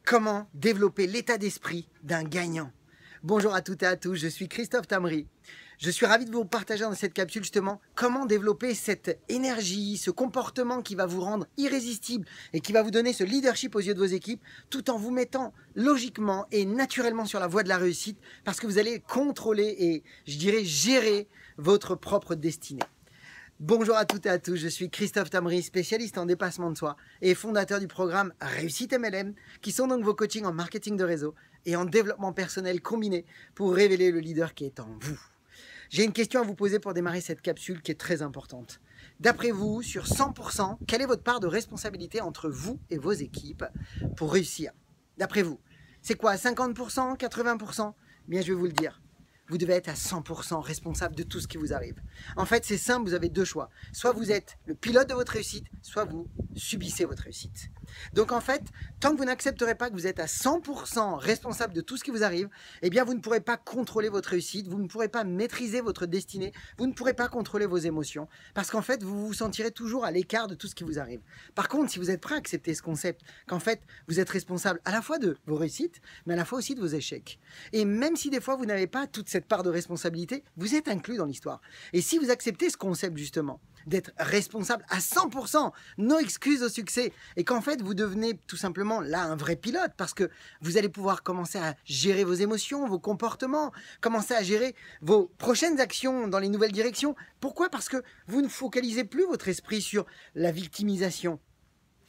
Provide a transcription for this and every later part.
Comment développer l'état d'esprit d'un gagnant? Bonjour à toutes et à tous, je suis Christophe Tamri. Je suis ravi de vous partager dans cette capsule justement comment développer cette énergie, ce comportement qui va vous rendre irrésistible et qui va vous donner ce leadership aux yeux de vos équipes tout en vous mettant logiquement et naturellement sur la voie de la réussite parce que vous allez contrôler et je dirais gérer votre propre destinée. Bonjour à toutes et à tous, je suis Christophe Tamri, spécialiste en dépassement de soi et fondateur du programme Réussite MLM, qui sont donc vos coachings en marketing de réseau et en développement personnel combiné pour révéler le leader qui est en vous. J'ai une question à vous poser pour démarrer cette capsule qui est très importante. D'après vous, sur 100%, quelle est votre part de responsabilité entre vous et vos équipes pour réussir? D'après vous, c'est quoi, 50%, 80%? Bien, je vais vous le dire. Vous devez être à 100% responsable de tout ce qui vous arrive. En fait, c'est simple, vous avez deux choix. Soit vous êtes le pilote de votre réussite, soit vous subissez votre réussite. Donc en fait, tant que vous n'accepterez pas que vous êtes à 100% responsable de tout ce qui vous arrive, eh bien vous ne pourrez pas contrôler votre réussite, vous ne pourrez pas maîtriser votre destinée, vous ne pourrez pas contrôler vos émotions, parce qu'en fait, vous vous sentirez toujours à l'écart de tout ce qui vous arrive. Par contre, si vous êtes prêt à accepter ce concept, qu'en fait, vous êtes responsable à la fois de vos réussites, mais à la fois aussi de vos échecs. Et même si des fois, vous n'avez pas toute cette part de responsabilité, vous êtes inclus dans l'histoire. Et si vous acceptez ce concept justement, d'être responsable à 100%, no excuses au succès, et qu'en fait vous devenez tout simplement là un vrai pilote, parce que vous allez pouvoir commencer à gérer vos émotions, vos comportements, commencer à gérer vos prochaines actions dans les nouvelles directions. Pourquoi? Parce que vous ne focalisez plus votre esprit sur la victimisation.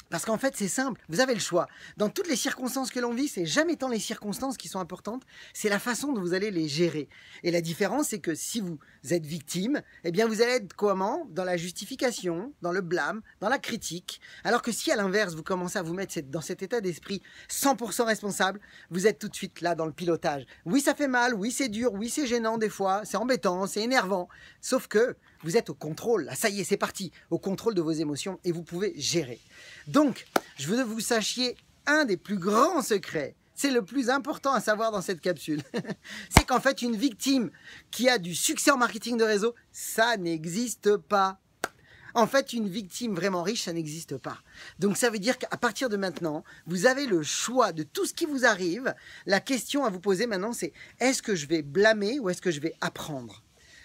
Parce qu'en fait, c'est simple, vous avez le choix. Dans toutes les circonstances que l'on vit, c'est jamais tant les circonstances qui sont importantes, c'est la façon dont vous allez les gérer. Et la différence, c'est que si vous êtes victime, eh bien vous allez être comment? Dans la justification, dans le blâme, dans la critique. Alors que si à l'inverse, vous commencez à vous mettre dans cet état d'esprit 100% responsable, vous êtes tout de suite là dans le pilotage. Oui, ça fait mal, oui, c'est dur, oui, c'est gênant des fois, c'est embêtant, c'est énervant. Sauf que vous êtes au contrôle, là, ça y est, c'est parti, au contrôle de vos émotions et vous pouvez gérer. Donc, je veux que vous sachiez un des plus grands secrets, c'est le plus important à savoir dans cette capsule, c'est qu'en fait, une victime qui a du succès en marketing de réseau, ça n'existe pas. En fait, une victime vraiment riche, ça n'existe pas. Donc, ça veut dire qu'à partir de maintenant, vous avez le choix de tout ce qui vous arrive. La question à vous poser maintenant, c'est est-ce que je vais blâmer ou est-ce que je vais apprendre ?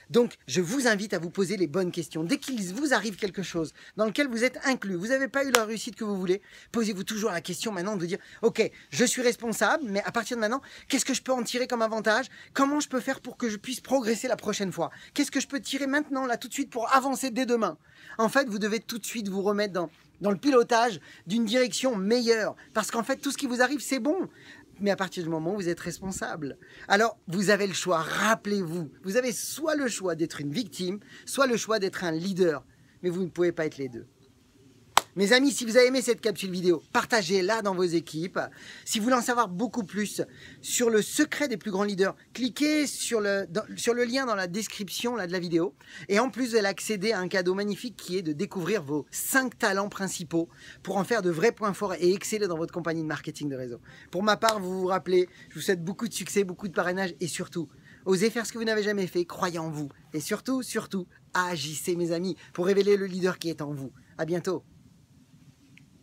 Donc, je vous invite à vous poser les bonnes questions. Dès qu'il vous arrive quelque chose dans lequel vous êtes inclus, vous n'avez pas eu la réussite que vous voulez, posez-vous toujours la question maintenant de vous dire « Ok, je suis responsable, mais à partir de maintenant, qu'est-ce que je peux en tirer comme avantage? Comment je peux faire pour que je puisse progresser la prochaine fois? Qu'est-ce que je peux tirer maintenant, là, tout de suite, pour avancer dès demain ?» En fait, vous devez tout de suite vous remettre dans le pilotage d'une direction meilleure. Parce qu'en fait, tout ce qui vous arrive, c'est bon. Mais à partir du moment où vous êtes responsable. Alors, vous avez le choix, rappelez-vous. Vous avez soit le choix d'être une victime, soit le choix d'être un leader. Mais vous ne pouvez pas être les deux. Mes amis, si vous avez aimé cette capsule vidéo, partagez-la dans vos équipes. Si vous voulez en savoir beaucoup plus sur le secret des plus grands leaders, cliquez sur le lien dans la description là, de la vidéo. Et en plus, vous allez accéder à un cadeau magnifique qui est de découvrir vos 5 talents principaux pour en faire de vrais points forts et exceller dans votre compagnie de marketing de réseau. Pour ma part, vous vous rappelez, je vous souhaite beaucoup de succès, beaucoup de parrainage et surtout, osez faire ce que vous n'avez jamais fait, croyez en vous. Et surtout, agissez mes amis pour révéler le leader qui est en vous. À bientôt.